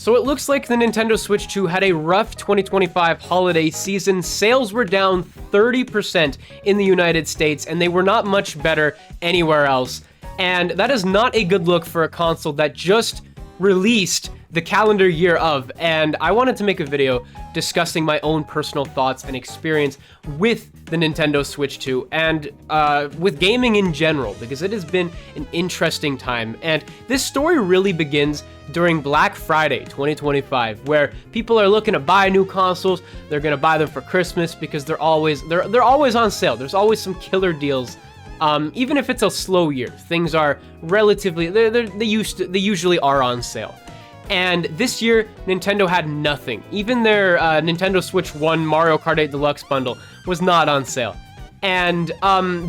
So it looks like the Nintendo Switch 2 had a rough 2025 holiday season. Sales were down 30% in the United States, and they were not much better anywhere else. And that is not a good look for a console that just released the calendar year of. And I wanted to make a video discussing my own personal thoughts and experience with the Nintendo Switch 2 and with gaming in general, because it has been an interesting time. And this story really begins during Black Friday 2025, where people are looking to buy new consoles. They're gonna buy them for Christmas because they're always on sale. There's always some killer deals. Even if it's a slow year, things are relatively they usually are on sale. And this year, Nintendo had nothing. Even their Nintendo Switch 1 Mario Kart 8 Deluxe bundle was not on sale. And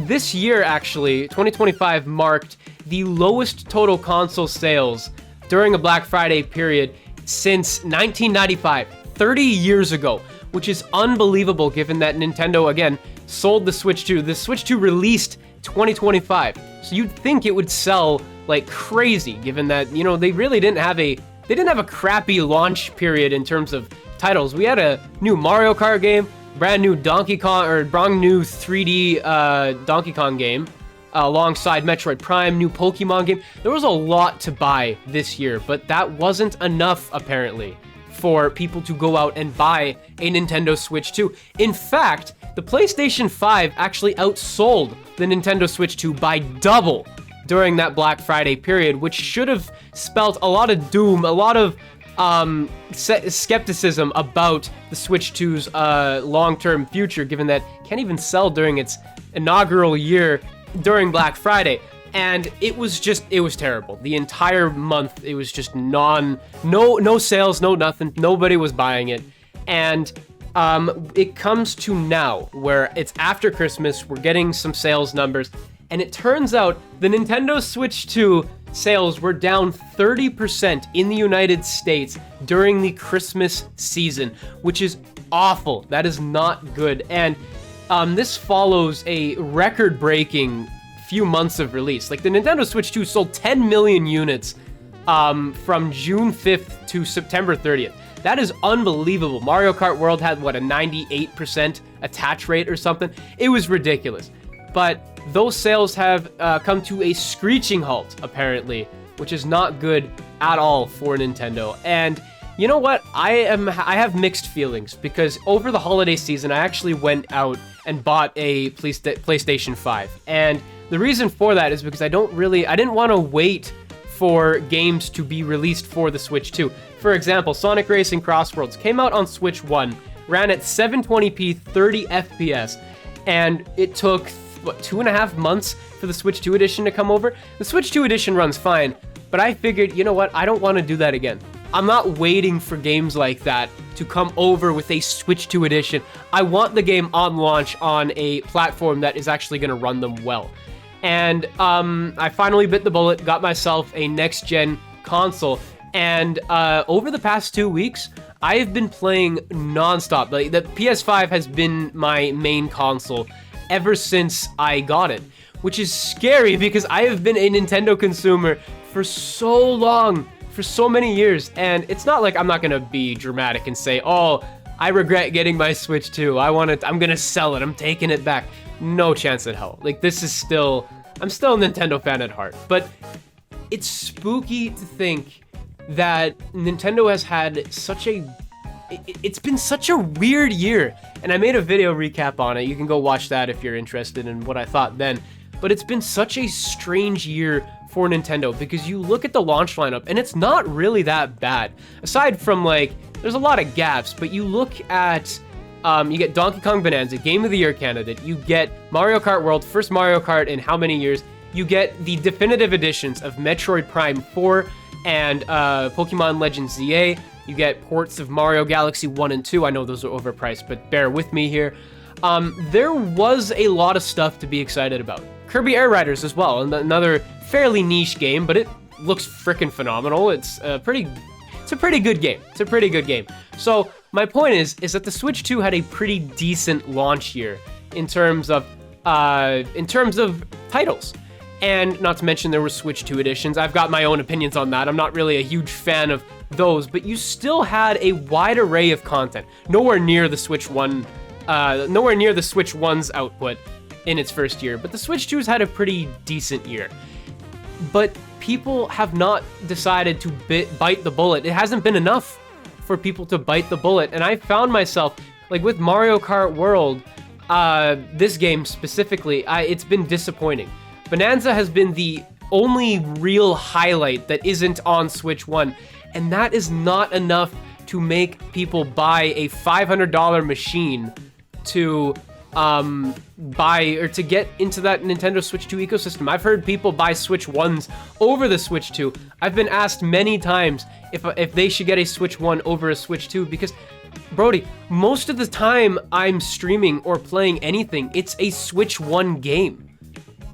this year, actually, 2025 marked the lowest total console sales during a Black Friday period since 1995, 30 years ago, which is unbelievable given that Nintendo, again, sold the Switch 2. The Switch 2 released 2025. So you'd think it would sell like crazy, given that, you know, they really didn't have a crappy launch period in terms of titles. We had a new Mario Kart game, brand new Donkey Kong, or brand new 3D Donkey Kong game, alongside Metroid Prime, new Pokemon game. There was a lot to buy this year, but that wasn't enough, apparently, for people to go out and buy a Nintendo Switch 2. In fact, the PlayStation 5 actually outsold the Nintendo Switch 2 by double during that Black Friday period, which should have spelt a lot of doom, a lot of skepticism about the Switch 2's long-term future, given that it can't even sell during its inaugural year during Black Friday. And it was terrible. The entire month, it was just no sales, no nothing. Nobody was buying it. And it comes to now, where it's after Christmas, we're getting some sales numbers, and it turns out the Nintendo Switch 2 sales were down 30% in the United States during the Christmas season, which is awful. That is not good. And this follows a record-breaking few months of release. Like, the Nintendo Switch 2 sold 10 million units from June 5th to September 30th. That is unbelievable. Mario Kart World had, what, a 98% attach rate or something? It was ridiculous. But those sales have come to a screeching halt, apparently, which is not good at all for Nintendo. And you know what? I have mixed feelings, because over the holiday season, I actually went out and bought a PlayStation 5. And the reason for that is because I didn't want to wait for games to be released for the Switch 2. For example, Sonic Racing Cross Worlds came out on Switch 1, ran at 720p, 30 FPS, and it took, 2.5 months for the Switch 2 edition to come over? The Switch 2 edition runs fine, but I figured, you know what, I don't want to do that again. I'm not waiting for games like that to come over with a Switch 2 edition. I want the game on launch on a platform that is actually going to run them well. And I finally bit the bullet, got myself a next-gen console, and over the past 2 weeks, I have been playing nonstop. Like, the PS5 has been my main console ever since I got it, which is scary because I have been a Nintendo consumer for so long, for so many years, and it's not like I'm not gonna be dramatic and say, oh, I regret getting my Switch 2. I'm gonna sell it. I'm taking it back. No chance in hell. Like, I'm still a Nintendo fan at heart, but it's spooky to think that Nintendo has had it's been such a weird year, and I made a video recap on it. You can go watch that if you're interested in what I thought then. But it's been such a strange year for Nintendo, because you look at the launch lineup and it's not really that bad. Aside from, like, there's a lot of gaps, but you look at, you get Donkey Kong Bonanza, Game of the Year candidate. You get Mario Kart World, first Mario Kart in how many years? You get the definitive editions of Metroid Prime 4 and Pokemon Legends ZA. You get ports of Mario Galaxy 1 and 2. I know those are overpriced, but bear with me here. There was a lot of stuff to be excited about. Kirby Air Riders as well, another fairly niche game, but it looks freaking phenomenal. It's a pretty good game. It's a pretty good game. So my point is that the Switch 2 had a pretty decent launch year in terms of titles. And not to mention there were Switch 2 editions. I've got my own opinions on that. I'm not really a huge fan of those, but you still had a wide array of content. Nowhere near the Switch 1, nowhere near the Switch 1's output in its first year, but the Switch 2's had a pretty decent year. But people have not decided to bite the bullet. It hasn't been enough for people to bite the bullet, and I found myself, like with Mario Kart World, this game specifically, it's been disappointing. Bonanza has been the only real highlight that isn't on Switch 1, and that is not enough to make people buy a $500 machine to buy or to get into that Nintendo Switch 2 ecosystem. I've heard people buy Switch 1s over the Switch 2. I've been asked many times if they should get a Switch 1 over a Switch 2 because, Brody, most of the time I'm streaming or playing anything, it's a Switch 1 game.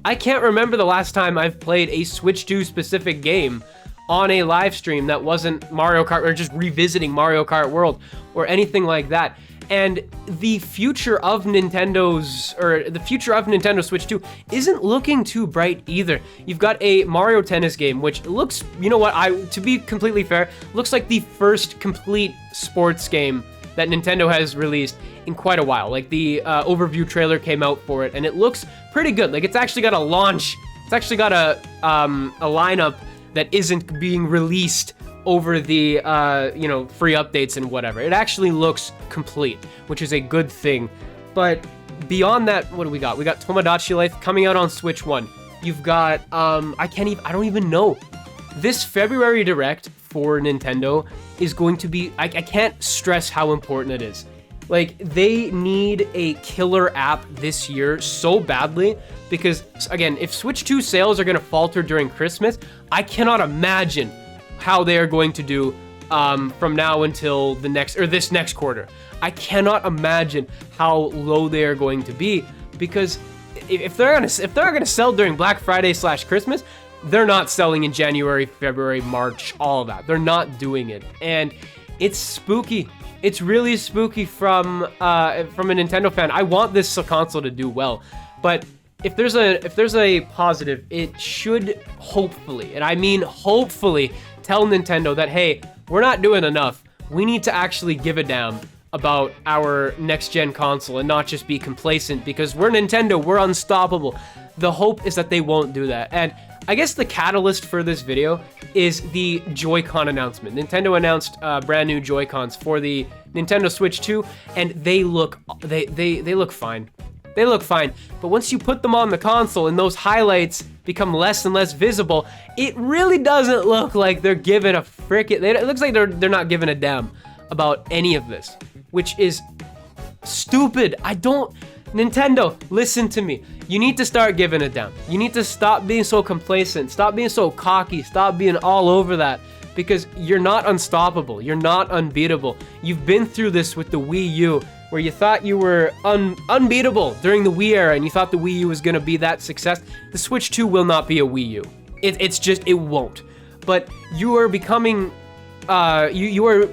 I can't remember the last time I've played a Switch 2 specific game on a live stream that wasn't Mario Kart or just revisiting Mario Kart World or anything like that. And the future of Nintendo Switch 2 isn't looking too bright either. You've got a Mario Tennis game, which looks, you know what, to be completely fair, looks like the first complete sports game that Nintendo has released in quite a while. Like the overview trailer came out for it, and it looks pretty good. Like it's actually got a launch. It's actually got a lineup that isn't being released over the free updates and whatever. It actually looks complete, which is a good thing. But beyond that, what do we got? We got Tomodachi Life coming out on Switch 1. You've got I don't even know. This February Direct for Nintendo is going to be, I can't stress how important it is. Like, they need a killer app this year so badly because, again, if Switch 2 sales are going to falter during Christmas, I cannot imagine how they are going to do from now until this next quarter. I cannot imagine how low they are going to be because if they're gonna sell during Black Friday / Christmas, they're not selling in January, February, March, all of that. They're not doing it, and it's spooky. It's really spooky from a Nintendo fan. I want this console to do well, but if there's a positive, it should hopefully, and I mean hopefully, tell Nintendo that, hey, we're not doing enough. We need to actually give a damn about our next-gen console and not just be complacent because we're Nintendo, we're unstoppable. The hope is that they won't do that. And I guess the catalyst for this video is the Joy-Con announcement. Nintendo announced brand new Joy-Cons for the Nintendo Switch 2, and they look fine. They look fine, but once you put them on the console and those highlights become less and less visible, it really doesn't look like they're giving a frickin'. It looks like they're not giving a damn about any of this, which is stupid. Nintendo, listen to me. You need to start giving a damn. You need to stop being so complacent. Stop being so cocky. Stop being all over that. Because you're not unstoppable. You're not unbeatable. You've been through this with the Wii U, where you thought you were unbeatable during the Wii era, and you thought the Wii U was going to be that success. The Switch 2 will not be a Wii U. It won't. But you are becoming, you are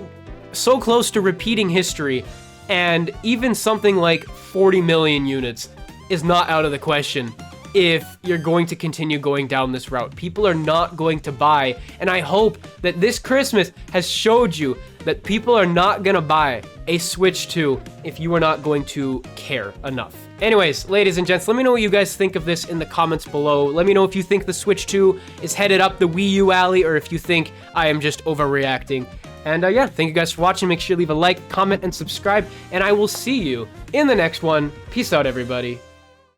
so close to repeating history, and even something like 40 million units is not out of the question if you're going to continue going down this route. People are not going to buy, and I hope that this Christmas has showed you that people are not gonna buy a Switch 2 if you are not going to care enough. Anyways, ladies and gents, let me know what you guys think of this in the comments below. Let me know if you think the Switch 2 is headed up the Wii U alley, or if you think I am just overreacting. And yeah, thank you guys for watching. Make sure you leave a like, comment, and subscribe, and I will see you in the next one. Peace out, everybody.